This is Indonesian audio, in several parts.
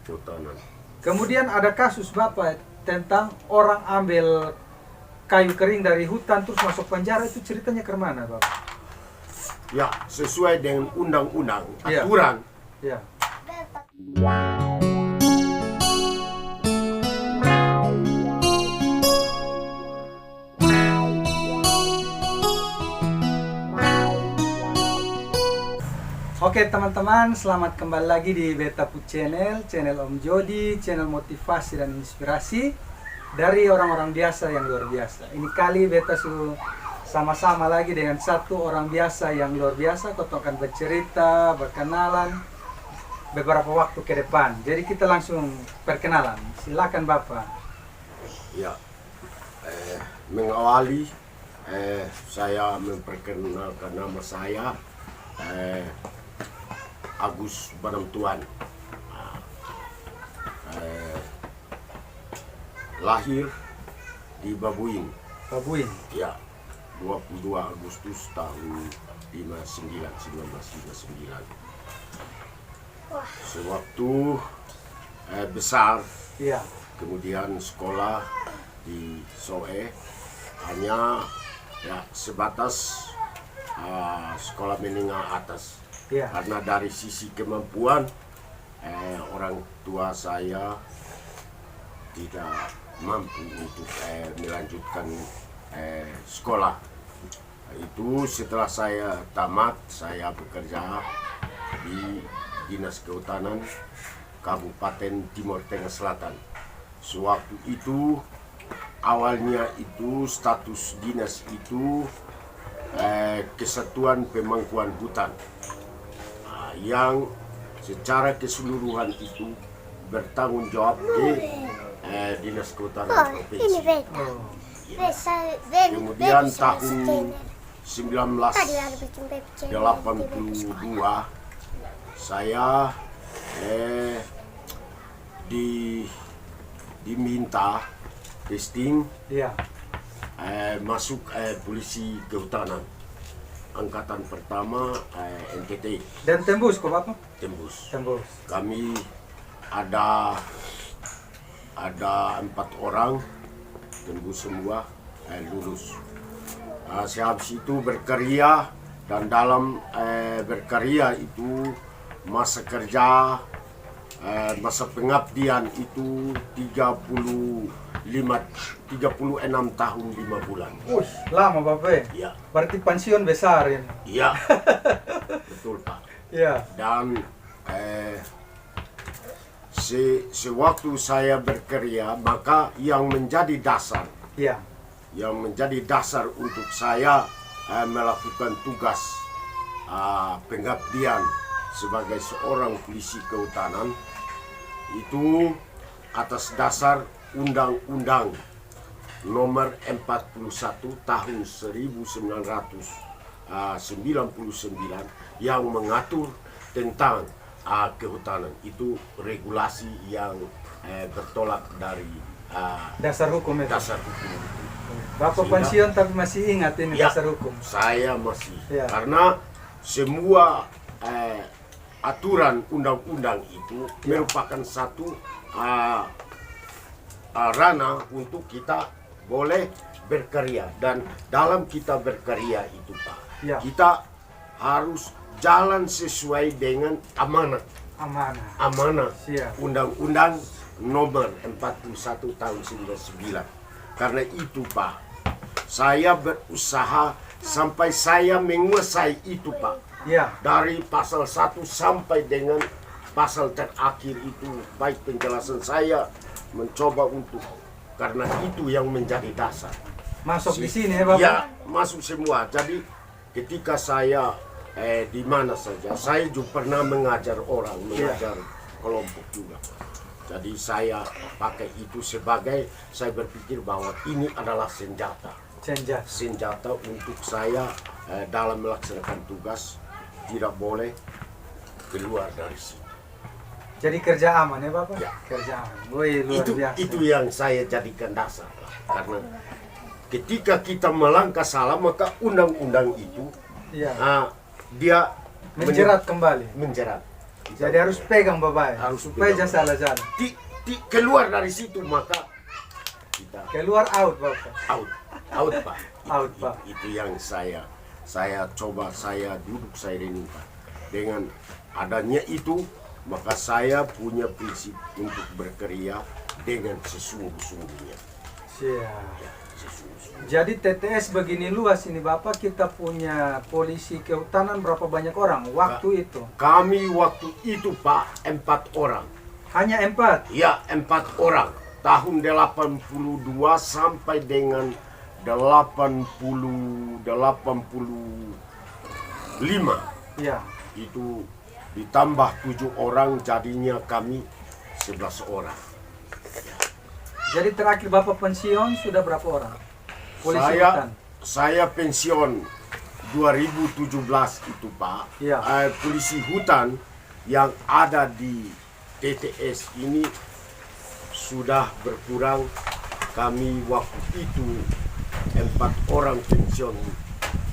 kehutanan. Kemudian ada kasus Bapak tentang orang ambil kayu kering dari hutan terus masuk penjara, itu ceritanya ke mana Bapak? Ya, sesuai dengan undang-undang, Iya. aturan. Ya. Oke teman-teman, selamat kembali lagi di Beta Put Channel, channel Om Jody, channel motivasi dan inspirasi dari orang-orang biasa yang luar biasa. Ini kali Beta sama-sama lagi dengan satu orang biasa yang luar biasa. Kita akan bercerita, berkenalan beberapa waktu ke depan. Jadi kita langsung perkenalan. Silakan Bapak. Ya, mengawali saya memperkenalkan nama saya Agus Banamtuan. Lahir di Babuin. Babuin. Ya, 22 Agustus tahun 1959. Sewaktu besar, Iya. kemudian sekolah di Soe, hanya ya sebatas sekolah menengah atas. Iya. Karena dari sisi kemampuan orang tua saya tidak mampu untuk melanjutkan sekolah. Itu setelah saya tamat, saya bekerja di Dinas Kehutanan Kabupaten Timur Tengah Selatan. Sewaktu itu awalnya itu status dinas itu Kesatuan Pemangkuan Hutan, yang secara keseluruhan itu bertanggung jawab di Dinas Kehutanan Provinsi. Oh. Kemudian tahun 1982 saya diminta testing Iya. masuk polisi kehutanan angkatan pertama NTT Dan tembus kok Bapak? tembus. Tembus. Kami ada 4 orang tembus semua lulus. Saya habis itu berkarya, dan dalam berkarya itu masa kerja masa pengabdian itu 36 tahun 5 bulan. Lama Bapak. Ya, Berarti pensiun besar ini. iya, betul Pak. Iya. Dan sewaktu saya berkarya, maka yang menjadi dasar untuk saya melakukan tugas pengabdian sebagai seorang polisi kehutanan itu atas dasar Undang-Undang Nomor 41 Tahun 1999 yang mengatur tentang kehutanan. Itu regulasi yang bertolak dari Dasar hukum itu. dasar hukum. Bapak Sehingga- pensiun tapi masih ingat ini Ya, dasar hukum. saya masih. Ya. Karena semua aturan undang-undang itu merupakan satu ranah untuk kita boleh berkarya. Dan dalam kita berkarya itu Pak, Ya. kita harus jalan sesuai dengan amanat Amanah. Siap. Undang-Undang Nomor 41 Tahun 99. Karena itu Pak, saya berusaha sampai saya menguasai itu Pak. Iya. Dari pasal 1 sampai dengan pasal terakhir itu, baik penjelasan saya mencoba untuk, karena itu yang menjadi dasar. Masuk di sini ya Bapak. Ya, masuk semua. Jadi ketika saya di mana saja, saya juga pernah mengajar orang, mengajar kelompok juga. Jadi saya pakai itu sebagai, saya berpikir bahwa ini adalah senjata untuk saya dalam melaksanakan tugas, tidak boleh keluar dari sini. Jadi kerja aman ya Bapak? Ya. Kerja aman. Woi, luar biasa. Itu yang saya jadikan dasar. Karena ketika kita melangkah salah, maka undang-undang itu Iya. dia Menjerat kembali. menjerat. Jadi harus pegang Bapak ya, Harus supaya pegang. jangan salah-salah. Keluar dari situ maka kita Keluar out Bapak. out Pak. Out, Pak. Itu yang saya coba, saya duduk, saya renungkan. Dengan adanya itu, maka saya punya prinsip untuk berkarya dengan sesungguh-sungguhnya. Siap. Ya, sesungguh-sungguhnya. Jadi TTS begini luas ini Bapak, kita punya polisi kehutanan berapa banyak orang waktu itu? Kami waktu itu Pak 4 orang. Hanya 4. Ya, 4 orang. Tahun 82 sampai dengan 85. Ya. Itu ditambah 7 orang, jadinya kami 11 orang. Jadi terakhir Bapak pensiun sudah berapa orang? Polisi hutan. Saya pensiun 2017 itu Pak. Ya. Polisi hutan yang ada di TTS ini sudah berkurang. Kami waktu itu 4 orang pensiun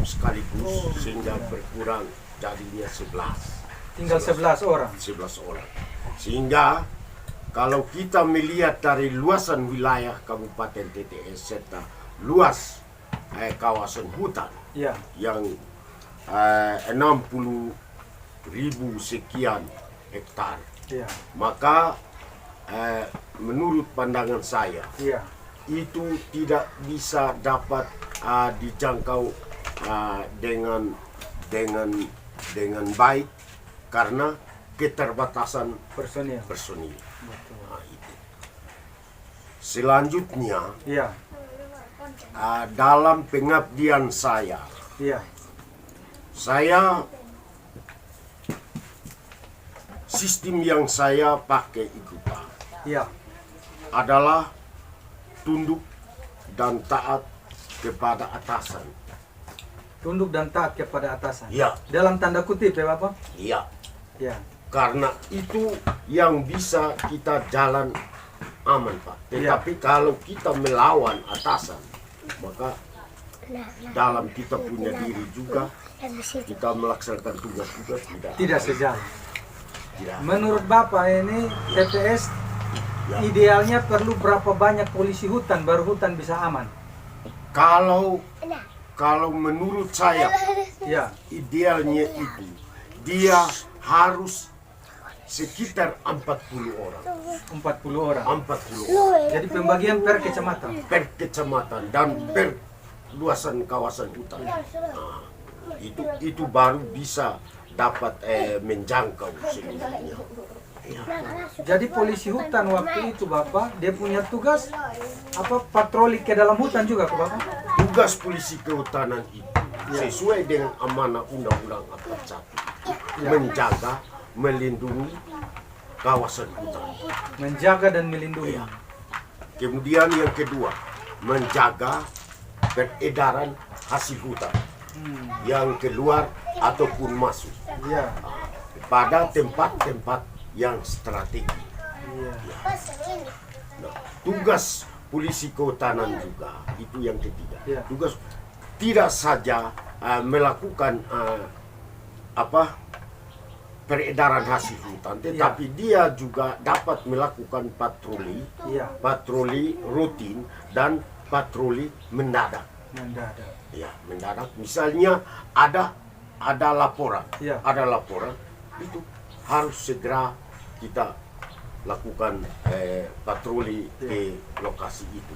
sekaligus, sehingga berkurang jadinya 11. Tinggal 11 orang. 11 orang. Sehingga kalau kita melihat dari luasan wilayah Kabupaten TTS serta luas kawasan hutan Ya. yang 60.000 sekian hektar, Ya. maka menurut pandangan saya Ya. itu tidak bisa dapat dijangkau dengan baik karena keterbatasan Personil. personil. Betul. Itu. Selanjutnya Ya. dalam pengabdian saya sistem yang saya pakai itu Pak Ya. adalah tunduk dan taat kepada atasan. Tunduk dan taat kepada atasan. Ya, Dalam tanda kutip ya Bapak? iya. Ya. Karena itu yang bisa kita jalan aman Pak. Ya. Tetapi kalau kita melawan atasan, maka dalam kita punya diri juga kita melaksanakan tugas juga Tidak sejalan. tidak. Menurut Bapak ini TTS Ya. idealnya perlu berapa banyak polisi hutan baru hutan bisa aman? Kalau menurut saya Ya. idealnya itu dia harus sekitar 40 orang. 40 orang. 40 orang Jadi pembagian per kecamatan. per kecamatan dan per luasan kawasan hutan. Nah, itu baru bisa dapat menjangkau seluruhnya. Ya. Jadi polisi hutan waktu itu Bapak, dia punya tugas apa patroli ke dalam hutan juga ke Bapak? Tugas polisi kehutanan itu sesuai dengan amanah Undang-Undang 41 menjaga, melindungi kawasan hutan. Menjaga dan melindungi. Ya. Kemudian yang kedua, menjaga peredaran hasil hutan yang keluar ataupun masuk Ya. pada tempat-tempat yang strategi. Iya. Nah, tugas polisi kehutanan juga itu yang ketiga. Ya. Tugas tidak saja melakukan peredaran hasil hutan, tetapi dia juga dapat melakukan Iya. patroli rutin dan patroli mendadak. Mendadak. Ya, mendadak. Misalnya ada laporan, Ya. ada laporan itu harus segera kita lakukan patroli ke lokasi itu.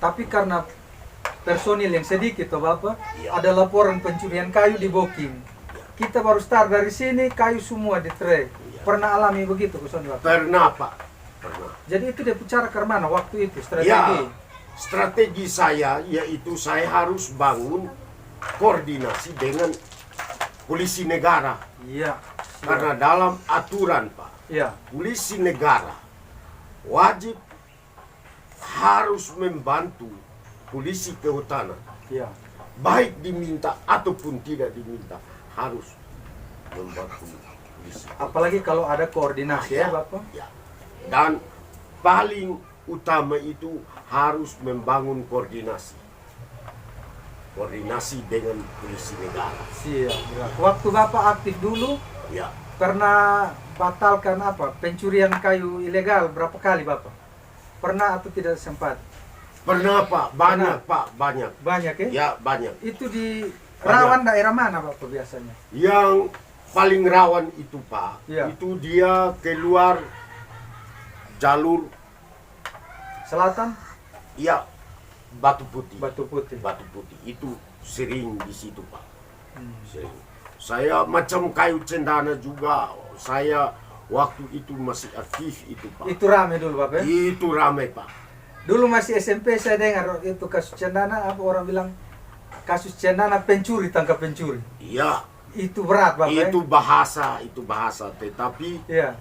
Tapi karena personil yang sedikit toh Bapak, Ya. ada laporan pencurian kayu di Boking. Kita baru start dari sini, kayu semua di trek. Pernah alami begitu Kuson Bapak? Pernah Pak, pernah. Jadi itu dia bicara ke mana waktu itu strategi? Ya, strategi saya yaitu saya harus bangun koordinasi dengan polisi negara. Iya. Karena dalam aturan Pak, Iya. polisi negara wajib harus membantu polisi kehutanan. Iya. Baik diminta ataupun tidak diminta, harus membantu polisi. Apalagi kalau ada koordinasi ya Bapak? Ya. Dan paling utama itu harus membangun koordinasi. Koordinasi dengan polisi negara. Siap. Waktu Bapak aktif dulu, Ya. Pernah batalkan apa? Pencurian kayu ilegal berapa kali Bapak? Pernah atau tidak sempat? Pernah Pak, banyak Pak, banyak. Banyak ya? Ya, banyak. Itu di rawan daerah mana Bapak biasanya? Yang paling rawan itu Pak, Ya. itu dia keluar jalur Selatan? ya Batu Putih. Batu Putih. Batu Putih itu sering di situ Pak. Hmm. Sering. Saya macam kayu cendana juga. Saya waktu itu masih aktif itu Pak. Itu rame dulu Bapak ya? Itu ramai Pak. Dulu masih SMP saya dengar itu kasus cendana, apa orang bilang kasus cendana pencuri tangkap pencuri. Iya. Itu berat Bapak ya? Itu bahasa. Tetapi Iya.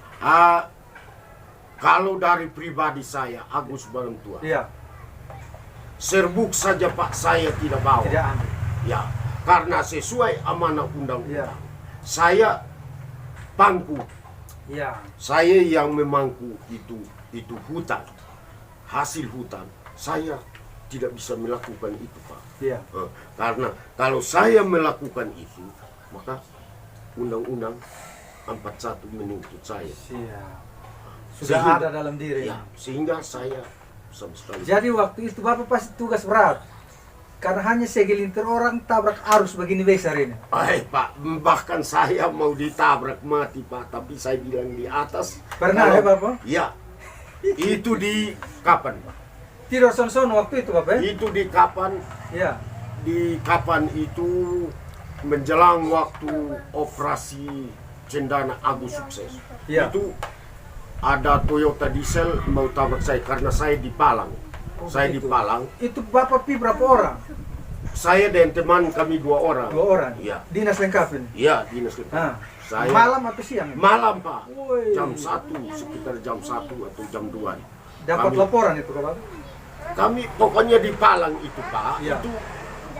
kalau dari pribadi saya, Agus Barantua, Iya. serbuk saja Pak saya tidak bawa. Tidak ambil. Ya, karena sesuai amanah undang-undang. Iya. Saya pangku, Iya. saya yang memangku itu hutan, hasil hutan. Saya tidak bisa melakukan itu Pak. Iya. Karena kalau saya melakukan itu, maka undang-undang 41 menuntut saya. Siap. Sudah Sehingga- ada dalam diri. Ya, sehingga saya sama sekali. Jadi waktu itu Bapak pasti tugas berat. Karena hanya segelintir orang tabrak arus begini besar ini. Pak, bahkan saya mau ditabrak mati Pak, tapi saya bilang di atas. Pernah ya Bapak? Ya, itu di kapan Pak? Tidur son-son waktu itu Bapak ya? Itu di kapan? Iya. Di kapan itu menjelang waktu operasi Cendana Agus sukses. Iya. Itu ada Toyota diesel mau tabrak saya karena saya di Palang. Oh, Saya di begitu. Palang. Itu Bapak pi berapa orang? Saya dan teman kami 2 orang. 2 orang? Iya. Dinas lengkap ini? Iya, dinas lengkap. Ah. Saya Malam atau siang? ini? malam Pak. Woi. Jam 1, sekitar jam 1 atau jam 2. Dapat Kami- laporan itu Bapak? Kami pokoknya di Palang itu Pak, Iya. itu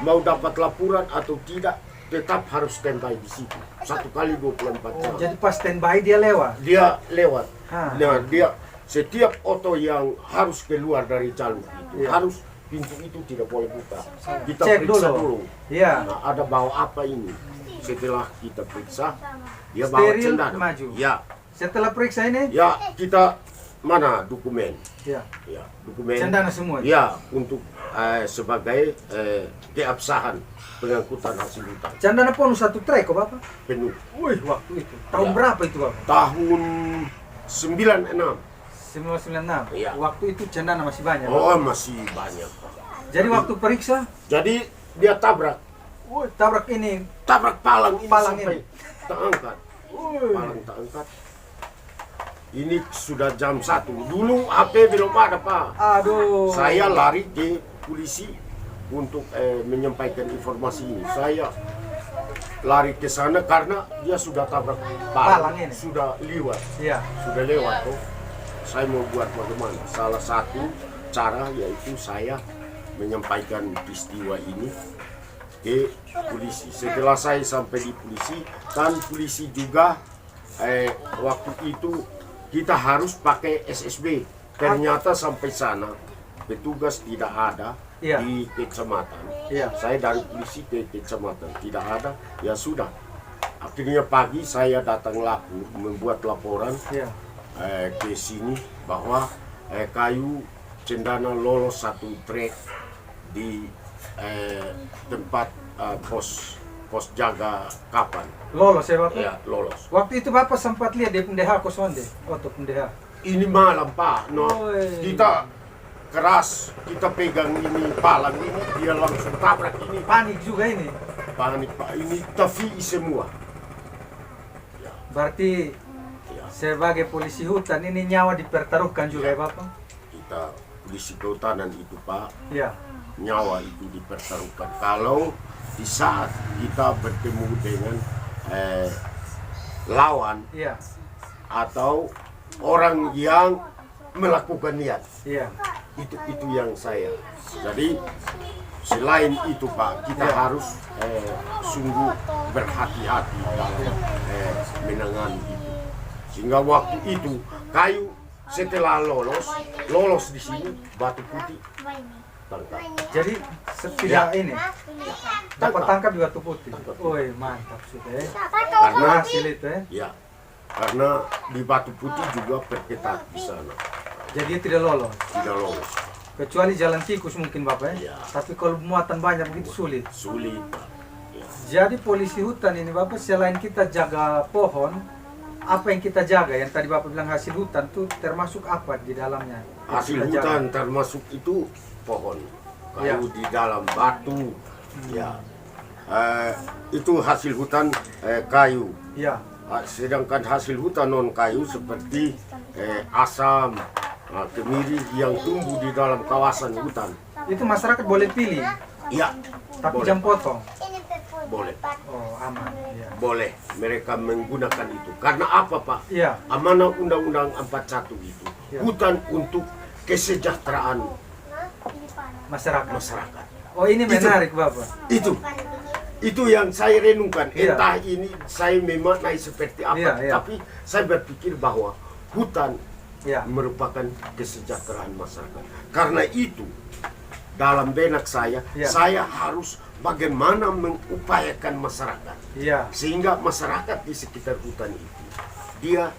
mau dapat laporan atau tidak tetap harus standby di situ. 1 kali 24 jam. Jadi pas standby dia lewat? Dia lewat. Ah. Nah, dia setiap oto yang harus keluar dari jalur itu Iya. harus pintu itu tidak boleh buka. Kita Cek periksa dulu. dulu. Iya. Nah, ada bawa apa ini? Setelah kita periksa, dia bawa Steril, cendana. maju. Ya, Setelah periksa ini? ya kita mana dokumen? Iya. Ya, dokumen. Cendana semua? Ya, untuk sebagai keabsahan pengangkutan hasil hutan Cendana pun 1 trek kok Bapak? penuh. Wih, waktu itu. Tahun Ya. berapa itu Bapak? Tahun 96. 1996. Iya. Waktu itu cendana masih banyak. Bapak. Oh, masih banyak. Jadi waktu periksa, Jadi dia tabrak tabrak ini. palang ini Palang sampai ini. tak angkat. Palang tak angkat. Ini sudah jam 1. Dulu HP belum ada Pak. Aduh. Saya lari ke polisi untuk menyampaikan informasi ini. Saya lari ke sana karena dia sudah tabrak Palang ini. sudah lewat, Iya. sudah lewat. Oh. Saya mau buat bagaimana? Salah satu cara yaitu saya menyampaikan peristiwa ini ke polisi. Setelah saya sampai di polisi, dan polisi juga waktu itu kita harus pakai SSB. Ternyata sampai sana petugas tidak ada. Iya. Di kecamatan. Iya. Saya dari polisi ke kecamatan tidak ada. Ya sudah. Akhirnya pagi saya datang lapor, membuat laporan Iya. ke sini bahwa kayu cendana lolos 1 trek di tempat pos jaga kapan. Lolos ya Bapak? Ya, lolos. Waktu itu Bapak sempat lihat dia pendeha kosong deh. Untuk pendeha. Ini malam Pak. No, Oi. kita keras, kita pegang ini palang ini, dia langsung tabrak ini. Panik juga ini. Panik Pak, ini tafi semua. Berarti Ya, sebagai polisi hutan ini nyawa dipertaruhkan juga ya Bapak? kita polisi kehutanan itu Pak, Iya. nyawa itu dipertaruhkan. Kalau di saat kita bertemu dengan lawan Iya. atau orang yang melakukan niat, Iya. itu yang saya. Jadi selain itu Pak, kita Ya. harus sungguh berhati-hati dalam menangani itu. Sehingga waktu itu kayu setelah lolos di sini Batu Putih tangkap. Jadi tidak Ya. ini dapat tangkap di Batu Putih. Tangkap. Woi, mantap sudah ya. Karena Hasil itu ya. ya, Karena di Batu Putih juga perketat di sana, Jadi tidak lolos. tidak lolos, Kecuali jalan tikus mungkin Bapak ya. Iya. Tapi kalau muatan banyak begitu sulit. sulit Pak. Ya. Jadi polisi hutan ini Bapak selain kita jaga pohon, apa yang kita jaga? Yang tadi Bapak bilang hasil hutan tuh termasuk apa di dalamnya? Yang Hasil kita jaga? hutan termasuk itu pohon, kayu di dalam batu, ya. Itu hasil hutan kayu. Ya, Sedangkan hasil hutan non kayu seperti asam, kemiri yang tumbuh di dalam kawasan hutan. itu masyarakat boleh pilih, Ya, tapi boleh. jam potong. Boleh, Oh, aman. Ya. boleh mereka menggunakan itu. Karena apa Pak? Iya, Amanah Undang-Undang 41 itu Ya. hutan untuk kesejahteraan masyarakat. masyarakat. Oh, ini menarik Bapak. Itu yang saya renungkan. Iya. Entah ini saya memaknai seperti apa, Iya, iya. tapi saya berpikir bahwa hutan Ya, merupakan kesejahteraan masyarakat. Karena itu dalam benak saya, Iya. saya harus bagaimana mengupayakan masyarakat iya, sehingga masyarakat di sekitar hutan itu dia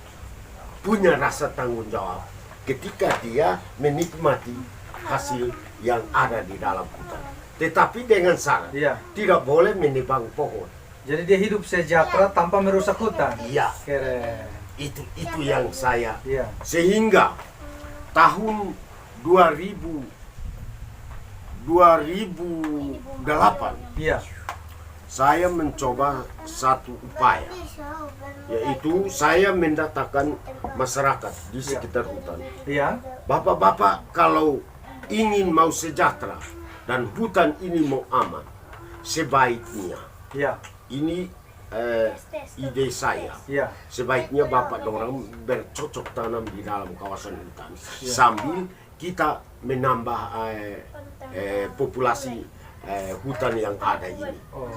punya rasa tanggung jawab ketika dia menikmati hasil yang ada di dalam hutan. Tetapi dengan syarat iya. tidak boleh menebang pohon. Jadi dia hidup sejahtera tanpa merusak hutan. Iya, Keren. itu yang saya. Iya, Sehingga tahun 2008 iya, saya mencoba satu upaya, yaitu saya mendatangkan masyarakat di sekitar hutan. iya, Bapak-bapak kalau ingin mau sejahtera dan hutan ini mau aman, sebaiknya iya, ini ide saya. iya. Sebaiknya Bapak dorang bercocok tanam di dalam kawasan hutan Ya. sambil kita menambah populasi hutan yang ada ini Oh,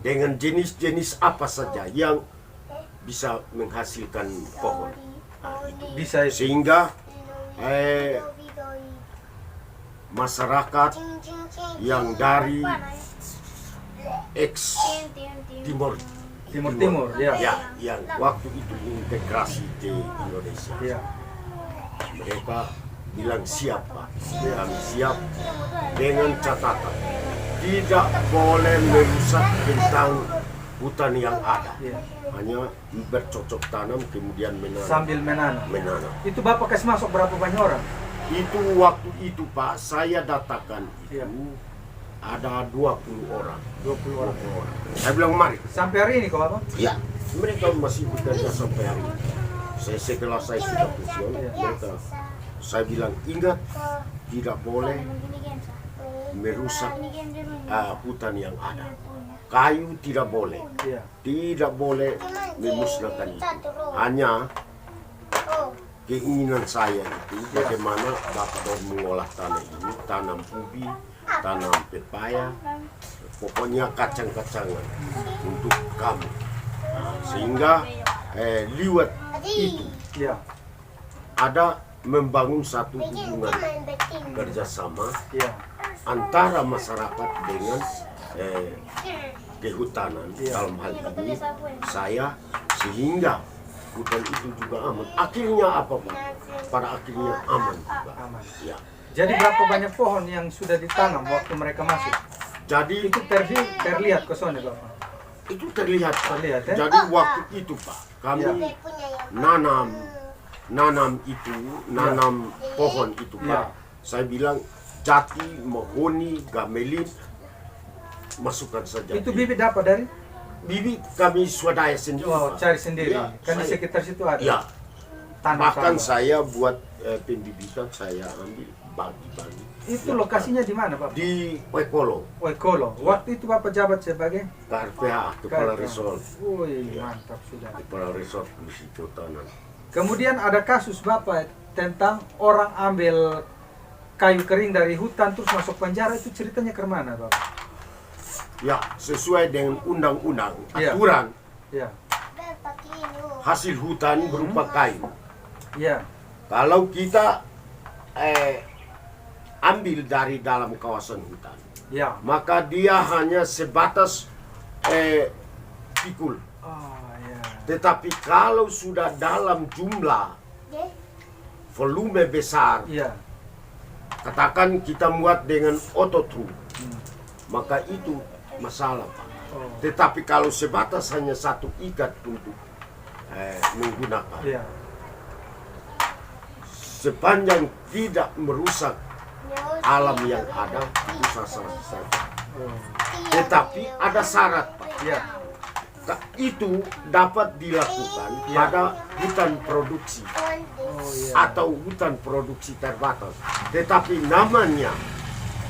dengan jenis-jenis apa saja yang bisa menghasilkan pohon. Nah, itu. bisa itu. Sehingga masyarakat yang dari ex Timur Timur, ya. ya, yang waktu itu integrasi ke Indonesia, Iya. mereka bilang siap Pak, kami siap dengan catatan tidak boleh merusak tentang hutan yang ada, Iya. hanya bercocok tanam kemudian menanam. Sambil menanam. menanam. Itu Bapak kasih masuk berapa banyak orang? Itu waktu itu Pak, saya datangkan itu Iya. ada 20 orang. 20 orang. Saya bilang mari. Sampai hari ini kok Bapak? Ya, mereka masih bekerja sampai hari ini. Setelah saya sudah pensiun, mereka saya bilang ingat tidak boleh merusak hutan yang ada. Kayu tidak boleh, Iya. tidak boleh memusnahkan itu. Hanya keinginan saya itu bagaimana Bapak mengolah tanah ini, tanam ubi, tanam pepaya, pokoknya kacang-kacangan untuk kamu. Nah, sehingga lewat itu Iya. ada membangun satu hubungan kerjasama Iya. antara masyarakat dengan kehutanan. Iya. Dalam hal ini saya, sehingga hutan itu juga aman. Akhirnya apa Pak? Pada akhirnya aman juga. Aman. Ya. Jadi berapa banyak pohon yang sudah ditanam waktu mereka masuk? Jadi Itu terlihat ke sana Bapak. itu terlihat Pak. Terlihat, ya? Jadi waktu itu Pak, kami Ya. nanam pohon itu Pak. Ya. Saya bilang jati, mahoni, gamelin, masukkan saja. Itu bibit dapat dari? Bibit kami swadaya sendiri. Oh, Pak. cari sendiri. Ya, Kan di saya- sekitar situ ada. Ya, Tanam bahkan tambah. saya buat pembibitan saya ambil bagi-bagi. Itu Ya, lokasinya di mana Bapak? di Wekolo, Wekolo. Waktu itu Bapak jabat sebagai? KRPH, Kepala KRPH. Resort. Wih, mantap sudah. Kepala Resort Polisi Kehutanan. Kemudian ada kasus Bapak tentang orang ambil kayu kering dari hutan terus masuk penjara, itu ceritanya ke mana Bapak? Ya, sesuai dengan undang-undang, Ya. aturan Ya, hasil hutan berupa kayu. ya, Kalau kita ambil dari dalam kawasan hutan, ya. maka dia hanya sebatas pikul. Oh, ya. Tetapi kalau sudah dalam jumlah volume besar, Iya. katakan kita muat dengan ototru, maka itu masalah, Pak. Oh. Tetapi kalau sebatas hanya satu ikat untuk menggunakan, Iya. sepanjang tidak merusak alam yang ada, itu sah-sah saja. Oh. Tetapi ada syarat, Pak. Iya. Itu dapat dilakukan pada hutan produksi Oh iya. atau hutan produksi terbatas. Tetapi namanya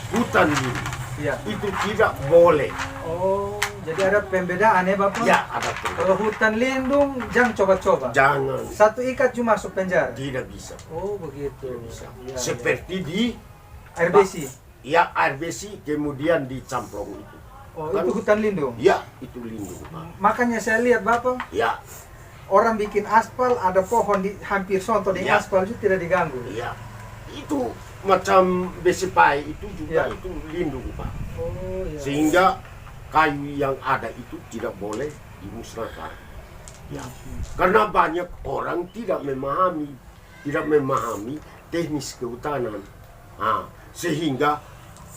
hutan lindung Iya. itu tidak boleh. Oh, jadi ada pembedaan ya Bapak? Ya, ada Kalau hutan lindung jangan coba-coba. Jangan, Satu ikat cuma masuk penjara. tidak bisa. Oh begitu. Tidak bisa. Iya, Seperti di iya. air besi. ya air besi kemudian dicamplong itu. Oh Kan? itu hutan lindung. Ya, itu lindung, Pak. Makanya saya lihat Bapak, Ya, orang bikin aspal ada pohon di hampir sonto di Ya. aspal itu tidak diganggu. ya. Itu macam besipai itu juga Ya. itu lindung, Pak. Oh iya. Sehingga kayu yang ada itu tidak boleh dimusnahkan. Ya. Karena banyak orang tidak memahami teknis kehutanan. Nah, sehingga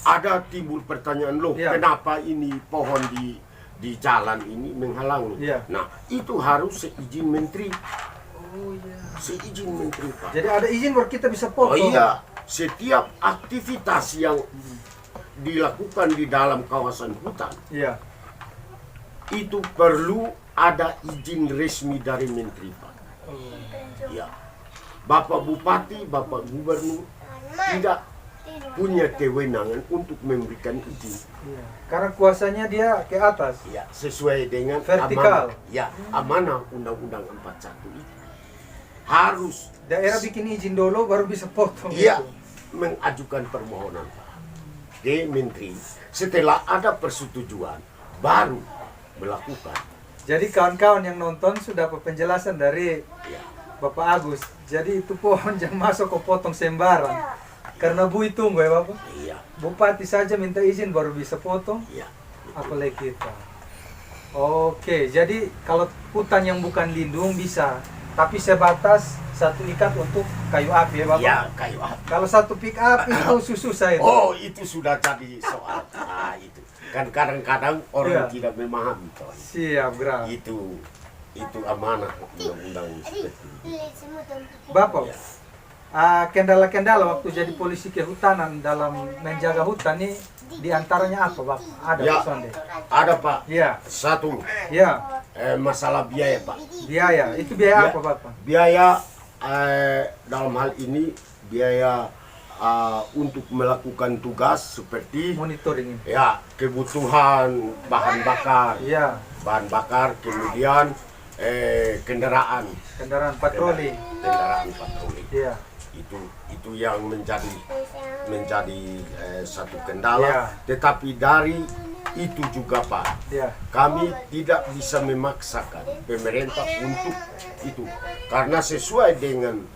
ada timbul pertanyaan, loh, Ya. kenapa ini pohon di jalan ini menghalangi? Ya. Nah, itu harus seizin menteri. Oh iya. Seizin menteri, Pak. Jadi ada izin baru kita bisa Oh potong. iya, setiap aktivitas yang dilakukan di dalam kawasan hutan Iya. itu perlu ada izin resmi dari menteri, Pak. Oh. Ya. Bapak Bupati, Bapak Gubernur tidak punya kewenangan untuk memberikan izin. Iya. Karena kuasanya dia ke atas. Ya, sesuai dengan Vertikal. amanah Undang-Undang 41 itu. Harus Daerah bikin izin dulu baru bisa potong. dia itu. mengajukan permohonan, Pak, ke menteri. Setelah ada persetujuan, baru melakukan. Jadi kawan-kawan yang nonton sudah dapat penjelasan dari Ya, Bapak Agus. Jadi itu pohon jangan masuk ke potong sembarang. Karena bui tunggu ya Bapak. iya, Bupati saja minta izin baru bisa potong. iya. Apalagi kita. Oke, jadi kalau hutan yang bukan lindung bisa, tapi sebatas satu ikat untuk kayu api ya Bapak. Ya, kayu api. Kalau satu pick up itu susah itu. Oh, itu sudah jadi soal. Nah, itu. Kan kadang-kadang orang Iya. tidak memahami, Tuan. Siap, Gra. Itu amanah undang-undang seperti itu. Bapak, Ya. kendala-kendala waktu jadi polisi kehutanan dalam menjaga hutan ini diantaranya apa Bapak? Ada Ya. Pak Sonde? Ada, Pak. Iya, Satu, iya. masalah biaya, Pak. Biaya, itu biaya Ya. apa Bapak? Biaya dalam hal ini biaya untuk melakukan tugas seperti Monitoring ini. ya kebutuhan bahan bakar, Iya, kemudian kendaraan kendaraan patroli. kendaraan patroli. Iya, Itu yang menjadi satu kendala. Ya. Tetapi dari itu juga, Pak, iya. kami tidak bisa memaksakan pemerintah untuk itu karena sesuai dengan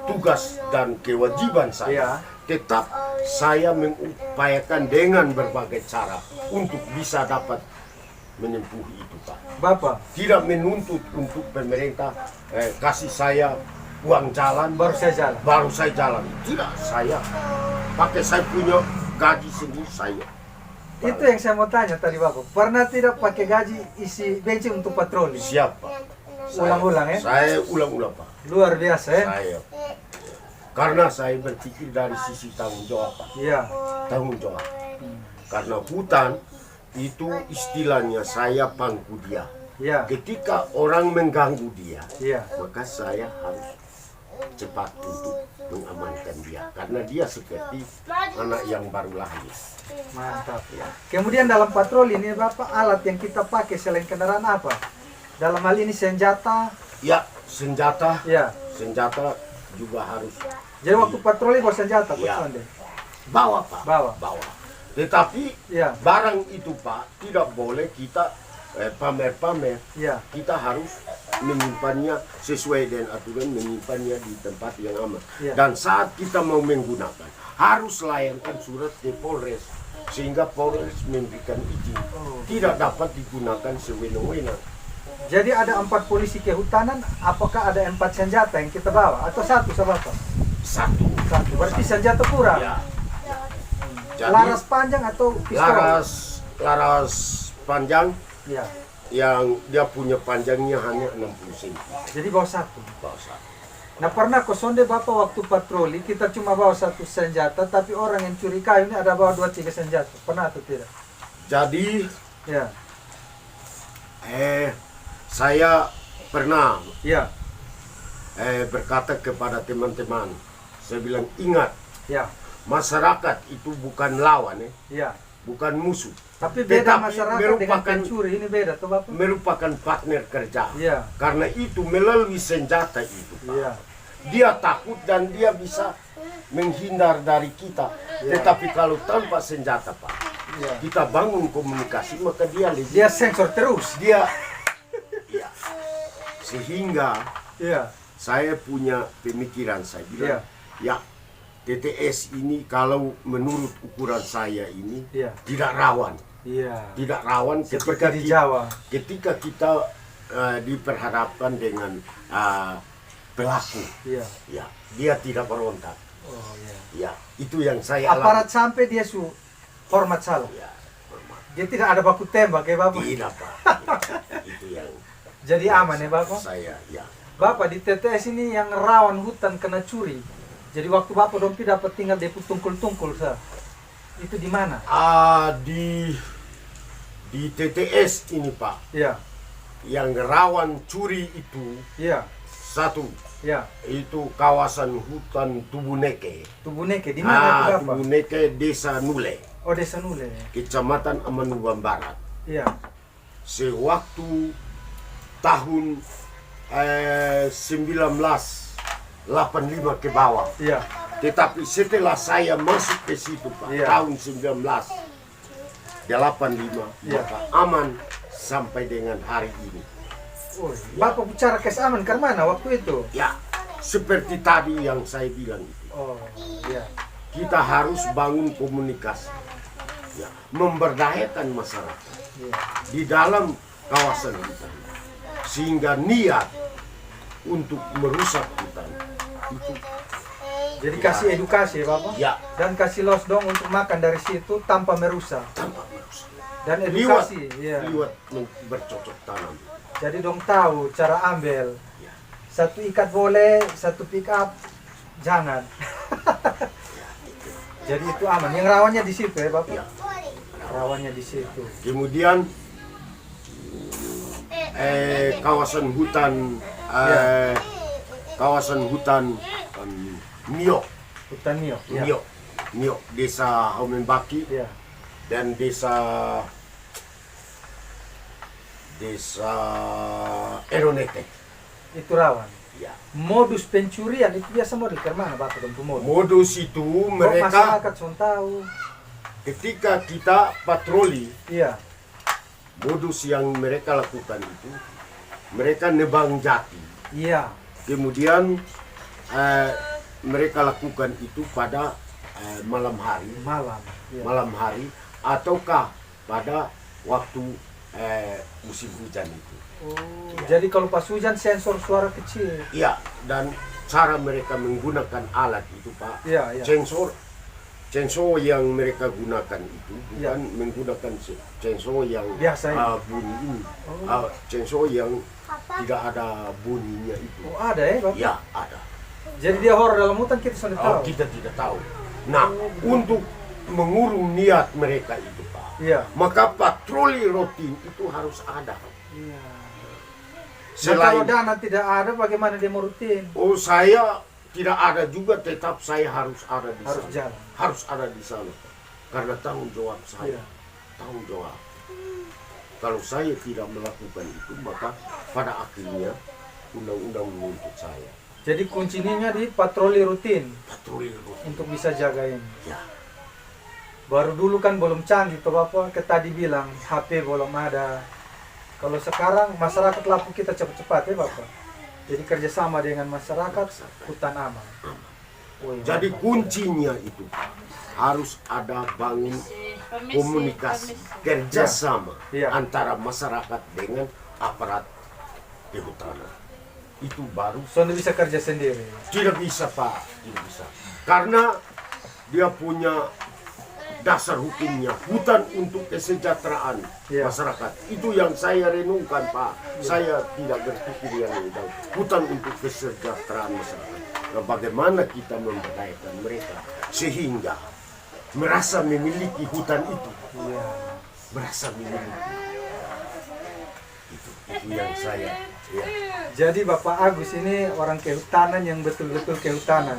tugas dan kewajiban saya. Iya. Tetap saya mengupayakan dengan berbagai cara untuk bisa dapat menempuh itu, Pak. Bapak, Tidak menuntut untuk pemerintah kasih saya uang jalan baru saya jalan. baru saya jalan. Tidak, saya pakai saya punya gaji sendiri saya. Itu yang saya mau tanya tadi Bapak. Pernah tidak pakai gaji isi bensin untuk patroli? Siapa? Ulang-ulang ya? Saya ulang-ulang, Pak. Luar biasa ya? Saya. Karena saya berpikir dari sisi tanggung jawab, Pak. Iya. Tanggung jawab. Karena hutan itu istilahnya saya pangku dia. Iya. Ketika orang mengganggu dia, Iya. maka saya harus cepat untuk mengamankan dia. Karena dia seperti anak yang baru lahir. Mantap ya. Kemudian dalam patroli ini Bapak, alat yang kita pakai selain kendaraan apa? Dalam hal ini senjata. Ya, senjata Ya. juga harus Jadi waktu patroli bawa senjata, Pak Ya. Sonde. bawa, Pak. Bawa. Tetapi Ya. barang itu, Pak, tidak boleh kita pamer-pamer. Ya. Kita harus menyimpannya sesuai dengan aturan, menyimpannya di tempat yang aman. Ya. Dan saat kita mau menggunakan, harus layangkan surat ke Polres sehingga Polres memberikan izin. Oh. Tidak dapat digunakan sewenang-wenang. Jadi ada 4 polisi kehutanan, apakah ada 4 senjata yang kita bawa atau satu Bapak? Satu. Berarti senjata kurang. Ya. Jadi, Laras panjang atau pistol? laras panjang Ya. yang dia punya panjangnya hanya 60 cm. Jadi bawa satu. Bawa satu. Nah pernah kosonde Bapak waktu patroli kita cuma bawa satu senjata, tapi orang yang curi kayu ini ada bawa 2-3 senjata. Pernah atau tidak? Jadi Ya. saya pernah Ya. berkata kepada teman-teman, saya bilang ingat, Ya. masyarakat itu bukan lawan, Ya. bukan musuh, Tapi beda Tetapi masyarakat dengan merupakan- pencuri ini beda tuh Bapak? merupakan partner kerja. Iya. Karena itu melalui senjata itu, Pak. Iya. Dia takut dan dia bisa menghindar dari kita. Ya. Tetapi kalau tanpa senjata, Pak, Iya. kita bangun komunikasi, maka dia lebih Dia sensor terus. dia ya. Sehingga Iya. saya punya pemikiran, saya bilang, Iya. ya TTS ini kalau menurut ukuran saya ini Iya. tidak rawan. Iya. Tidak rawan Seperti di Jawa. ketika kita diperhadapkan dengan pelaku. Iya. Ya, dia tidak berontak. Oh iya. Ya, itu yang saya Aparat sampai dia hormat salah. Ya, hormat. Dia tidak ada baku tembak ya Bapak. Tidak, Pak. Itu yang Jadi aman ya Bapak. saya ya. Bapak di TTS ini yang rawan hutan kena curi. Jadi waktu Bapak dompi dapat tinggal di tungkul-tungkul sah. Itu di mana? Di TTS ini, Pak, Iya. yang rawan curi itu Iya. satu, Iya. itu kawasan hutan Tubuneke. Tubuneke di mana itu Bapak? Tubuneke, Desa Nule, Oh Desa Nule. Kecamatan Amanuban Barat. Iya. Sewaktu tahun 1985 ke bawah. Iya. Tetapi setelah saya masuk ke situ, Pak, Iya. tahun 1985, Iya. maka aman sampai dengan hari ini. Oh, Bapak bicara kes aman ke mana waktu itu? Ya, seperti tadi yang saya bilang itu. Oh, iya. Kita harus bangun komunikasi. Ya, memberdayakan masyarakat Iya. di dalam kawasan hutan. Sehingga niat untuk merusak hutan itu Jadi kasih edukasi ya Bapak? ya Dan kasih los dong untuk makan dari situ tanpa merusak. tanpa merusak. Dan edukasi, iya. Liwat bercocok tanam. Jadi dong tahu cara ambil. Ya. Satu ikat boleh, satu pick up jangan. Jadi itu aman. Yang rawannya di situ ya Bapak? Ya. Rawannya di situ. Kemudian kawasan hutan Ya. kawasan hutan Niok, Hutan Mio. Ya. Niok, Desa Haumenbaki Ya. dan Desa Eronete. Itu rawan. Ya. Modus pencurian itu biasa model ke mana Bapak dong modus? Modus itu mereka Masyarakat sudah tahu. ketika kita patroli, Iya. modus yang mereka lakukan itu mereka nebang jati. Iya. Kemudian mereka lakukan itu pada malam hari, Malam. Iya. malam hari ataukah pada waktu musim hujan itu. Oh, jadi kalau pas hujan sensor suara kecil. Iya, dan cara mereka menggunakan alat itu, Pak. Iya, iya. Sensor yang mereka gunakan itu Iya. bukan menggunakan sensor yang Biasa ini. bunyi ini. Oh. Sensor yang tidak ada bunyinya itu. Oh, ada ya, Bapak? Ya, ada. Jadi dia horor dalam hutan kita sudah tahu. Kita tidak tahu. Nah, untuk mengurung niat mereka itu, Pak, Iya. maka patroli rutin itu harus ada. Iya. Nah, Selain kalau dana tidak ada, bagaimana dia mau rutin? saya tidak ada juga, tetap saya harus ada di Harus sana. jalan. Harus ada di sana, karena tanggung jawab saya. Iya. Tanggung jawab. Kalau saya tidak melakukan itu, maka pada akhirnya undang-undang menuntut saya. Jadi kuncinya di patroli rutin Patroli rutin. untuk bisa jagain. Ya, Baru dulu kan belum canggih tuh Bapak, ke tadi bilang HP belum ada. Kalau sekarang masyarakat lapu kita cepat-cepat ya Bapak. Jadi kerjasama dengan masyarakat, hutan aman. Wih, jadi mantap. kuncinya itu harus ada bangun komunikasi, kerjasama Iya. antara masyarakat dengan aparat kehutanan. Itu baru Soalnya bisa kerja sendiri. tidak bisa, Pak, tidak bisa. Karena dia punya dasar hukumnya, hutan untuk kesejahteraan Ya. masyarakat. Itu yang saya renungkan, Pak. Saya tidak berpikir yang lain. Hutan untuk kesejahteraan masyarakat. Nah, bagaimana kita memberdayakan mereka sehingga merasa memiliki hutan itu, Iya. merasa memiliki. Itu yang saya. Ya. Jadi Bapak Agus ini orang kehutanan yang betul-betul kehutanan.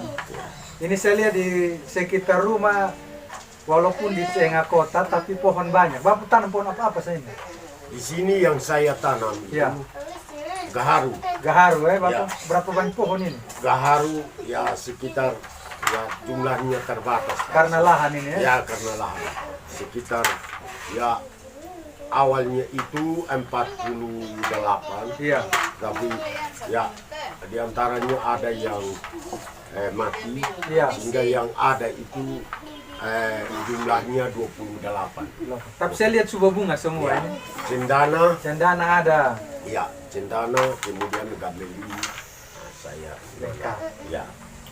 Ini saya lihat di sekitar rumah, walaupun di tengah kota, tapi pohon banyak. Bapak tanam pohon apa saja ini? Di sini yang saya tanam itu Ya. gaharu. Gaharu Bapak. Ya. Berapa banyak pohon ini? Gaharu ya sekitar ya jumlahnya terbatas. Karena lahan ini ya? Ya karena lahan sekitar ya awalnya itu 48, Iya. tapi ya diantaranya ada yang mati, Iya. sehingga yang ada itu jumlahnya 28. Tapi saya lihat sebuah bunga semua Ya, ini. cendana, Cendana ada. ya cendana, kemudian gameli, saya Lengkap. ya.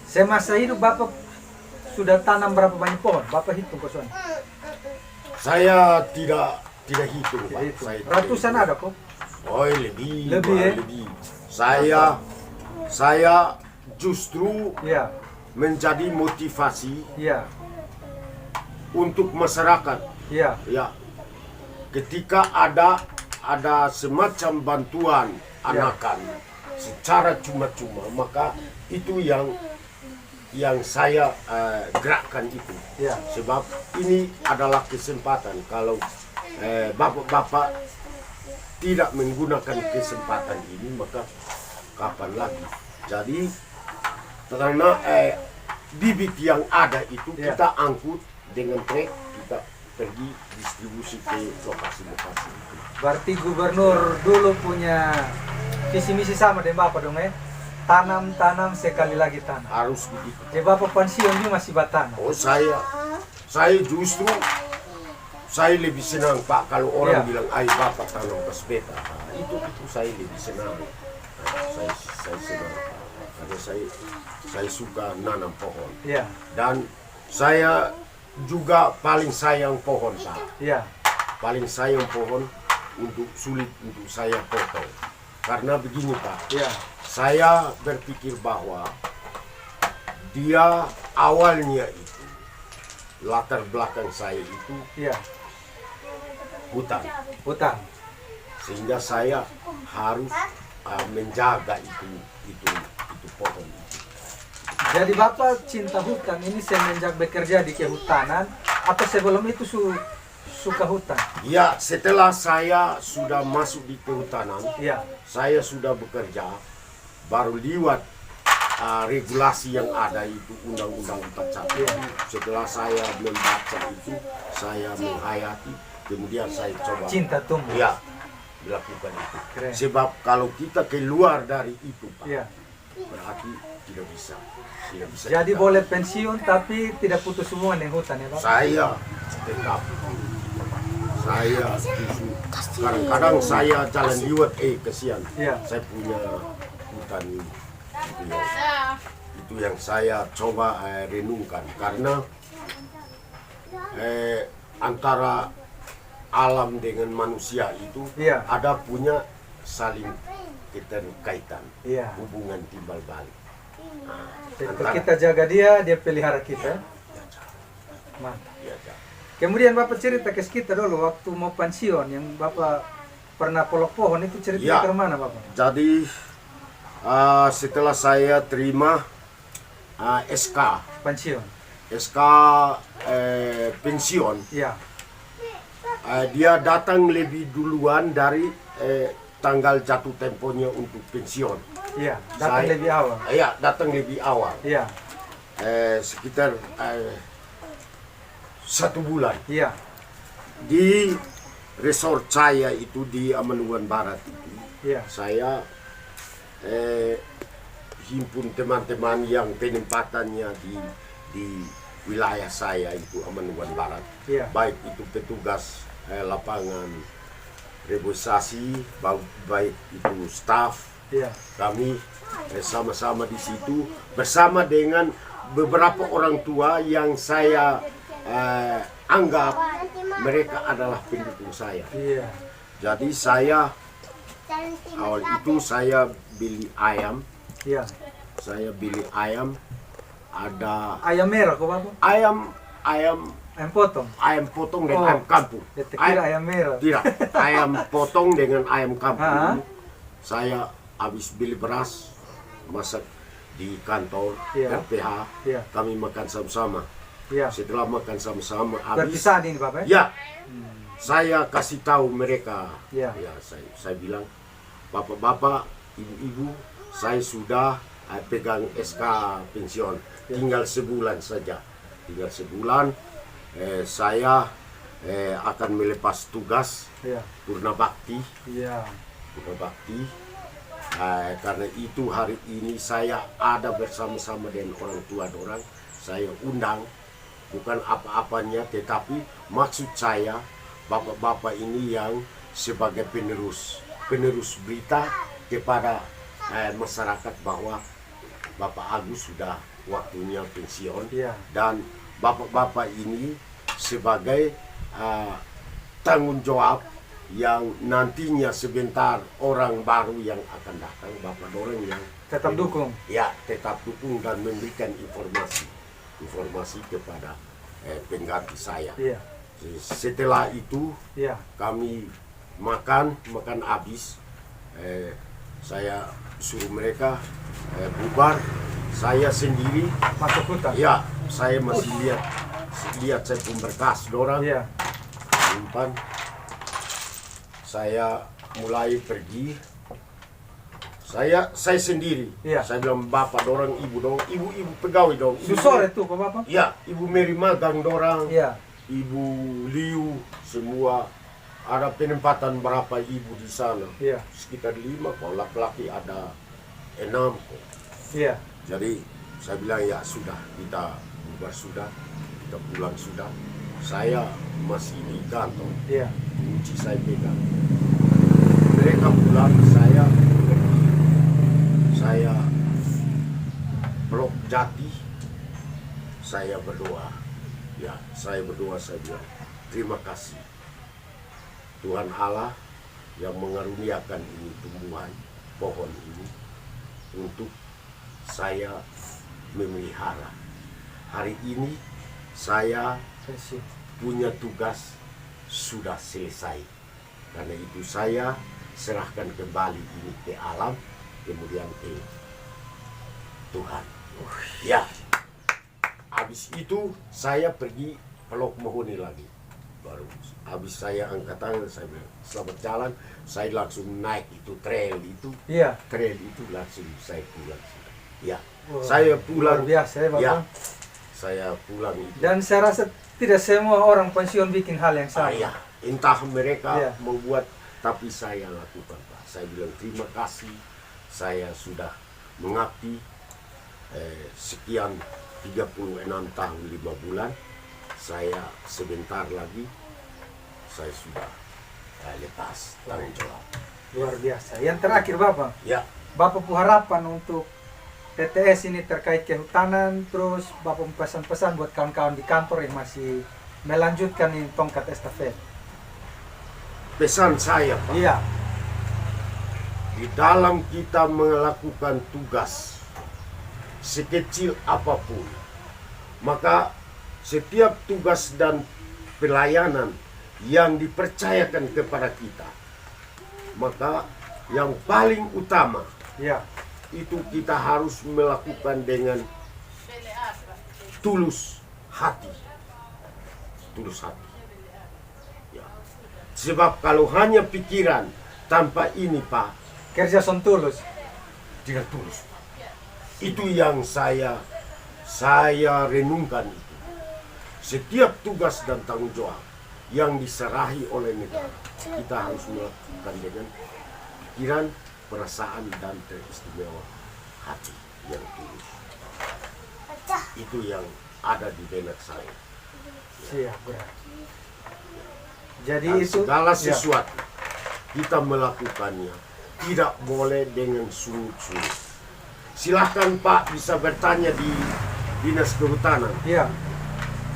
Semasa hidup Bapak sudah tanam berapa banyak pohon? Bapak hitung kok soalnya. Saya tidak hitung, Pak. Hitung. Saya tidak Ratusan hitung. ada kok. Oh, lebih, Lebih, Pak, ya? lebih. Saya justru Iya. menjadi motivasi Iya. untuk masyarakat. Iya. Ya, ketika ada semacam bantuan anakan secara cuma-cuma, maka itu yang saya gerakkan itu. Iya. Sebab ini adalah kesempatan. Kalau bapak-bapak tidak menggunakan kesempatan ini, maka kapan lagi? Jadi karena bibit yang ada itu Ya. kita angkut dengan trek, kita pergi distribusi ke lokasi-lokasi. Berarti gubernur dulu punya visi misi sama dengan Bapak dong ya? Tanam sekali lagi tanam. Harus begitu. Jadi Bapak pensiun juga masih bertanam. Oh, saya justru saya lebih senang, Pak, kalau orang Ya. bilang ayo bapak tanam peta. Nah, itu saya lebih senang. Nah, saya senang, Pak. Karena saya suka nanam pohon. Iya. Dan saya juga paling sayang pohon, Pak. Iya. Paling sayang pohon untuk sulit untuk saya potong. Karena begini, Pak. Iya. Saya berpikir bahwa dia awalnya itu, latar belakang saya itu Iya. hutan. Hutan. Sehingga saya harus menjaga itu pohon. Jadi Bapak cinta hutan ini semenjak bekerja di kehutanan atau sebelum itu suka hutan? Ya, setelah saya sudah masuk di kehutanan, Iya. saya sudah bekerja, baru liwat regulasi yang ada itu Undang-Undang 41. Setelah saya membaca itu, saya menghayati, kemudian saya coba Cinta tumbuh. ya melakukan itu. Keren. Sebab kalau kita keluar dari itu, Pak, Iya. berarti tidak bisa. Jadi kita. boleh pensiun tapi tidak putus hubungan dengan hutan ya Pak? Saya tetap. Saya justru kadang-kadang saya jalan liwat, kesian. Iya. Saya punya hutan itu yang saya coba renungkan, karena antara alam dengan manusia itu Iya. ada punya saling keterkaitan, Iya. hubungan timbal balik. Jadi kalau kita jaga dia pelihara kita. Mantap. Ya, Kemudian Bapak cerita ke kita dulu waktu mau pensiun yang Bapak pernah polok pohon itu cerita Ya. ke mana Bapak? Jadi setelah saya terima SK Pensiun. pensiun, Iya. dia datang lebih duluan dari tanggal jatuh temponya untuk pensiun. Iya, datang Saya- lebih awal. Iya, datang lebih awal, Iya. sekitar 1 bulan. Iya. Di resort saya itu di Amanuan Barat itu, Iya. saya himpun teman-teman yang penempatannya di wilayah saya itu Amanuan Barat, Iya. baik itu petugas lapangan reboisasi, baik itu staf Iya. kami sama-sama di situ bersama dengan beberapa orang tua yang saya anggap mereka adalah pendukung saya. Iya. Jadi saya awal itu saya beli ayam, Iya. ada Ayam merah kok Bapak? ayam Ayam potong. dan Oh, ayam kampung. Kita kira ayam merah. Tidak, ayam potong dengan ayam kampung. Ha? Ini saya habis beli beras, masak di kantor Iya. RPH, Iya. kami makan sama-sama. Iya. Setelah makan sama-sama habis, Berpisah ini Bapak? ya, saya kasih tahu mereka, Iya. ya saya bilang, bapak-bapak, ibu-ibu, saya sudah pegang SK pensiun, Iya. tinggal sebulan saja, saya akan melepas tugas Iya. Purna Bakti. Iya. Karena itu hari ini saya ada bersama-sama dengan orang tua orang. Saya undang bukan apa-apanya, tetapi maksud saya bapak-bapak ini yang sebagai penerus berita kepada masyarakat bahwa Bapak Agus sudah waktunya pensiun. Iya. Dan bapak-bapak ini sebagai tanggung jawab yang nantinya sebentar orang baru yang akan datang, bapak orang yang Tetap dukung. ya tetap dukung dan memberikan informasi kepada pengganti saya. Iya. Setelah itu Iya. kami makan habis, saya suruh mereka bubar, saya sendiri Masuk hutan. ya saya masih lihat saya pun berkas dorang Iya. simpan. Saya mulai pergi. Saya sendiri. Iya. Saya bilang bapak dorang, ibu pegawai dong. Su sore tuh kok Bapak? Ya, ibu Mary magang dorang, Iya. ibu Liu, semua ada penempatan berapa ibu di sana. Iya. Sekitar 5, kalau laki-laki ada 6. Iya. Jadi saya bilang ya sudah, kita bubar sudah, kita pulang sudah. Saya masih di kantor. Iya. Kunci saya pegang. Mereka pulang, saya pergi. Saya peluk jati. Saya berdoa. Ya, saya berdoa, saya bilang terima kasih Tuhan Allah yang mengaruniakan ini tumbuhan pohon ini untuk saya memelihara. Hari ini saya Kasih. punya tugas sudah selesai. Karena itu saya serahkan kembali ini ke alam, kemudian ke Tuhan. Ya, habis itu saya pergi peluk Mohoni lagi. Baru habis saya angkat tangan, saya bilang selamat jalan. Saya langsung naik itu trail Iya. itu langsung saya pulang. Ya, Wah, saya pulang. luar biasa ya Bapak. Ya, saya pulang itu. Dan saya rasa tidak semua orang pensiun bikin hal yang sama. Ya, entah mereka Iya. membuat, tapi saya lakukan Pak. Saya bilang terima kasih, saya sudah mengabdi sekian 36 tahun 5 bulan. Saya sebentar lagi saya sudah lepas tanggung jawab. Luar biasa. Yang terakhir Bapak, Ya, Bapak punya harapan untuk TTS ini terkait kehutanan, terus Bapak pesan-pesan buat kawan-kawan di kantor yang masih melanjutkan ini tongkat estafet. pesan saya Pak, Iya. di dalam kita melakukan tugas sekecil apapun, maka setiap tugas dan pelayanan yang dipercayakan kepada kita, maka yang paling utama Iya. itu kita harus melakukan dengan tulus hati. Ya. Sebab kalau hanya pikiran tanpa ini Pak, Kerja son tulus. tidak tulus. Itu yang saya renungkan itu. Setiap tugas dan tanggung jawab yang diserahi oleh negara, kita harus melakukan dengan pikiran, perasaan, dan teristimewa hati yang tulus. Itu yang ada di benak saya. Siap, benar. Jadi Dan itu segala ya. sesuatu kita melakukannya. Tidak boleh dengan sungut-sungut. Silahkan Pak bisa bertanya di Dinas Kehutanan. Iya,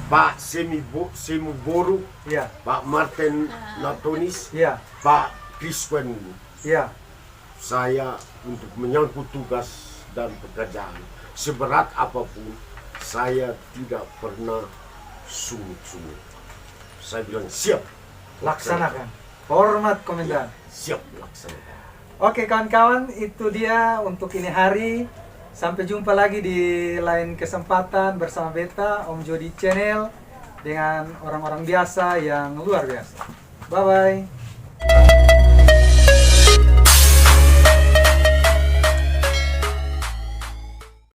Pak Semu Boru, iya, Pak Martin Natonis, iya, Pak Kriswen. iya. Saya untuk menyangkut tugas dan pekerjaan seberat apapun, saya tidak pernah sungut-sungut. Saya bilang siap, Laksanakan. Hormat komandan. siap laksanakan. Oke kawan-kawan, itu dia untuk ini hari. Sampai jumpa lagi di lain kesempatan bersama beta Om Jody Channel dengan orang-orang biasa yang luar biasa. Bye-bye.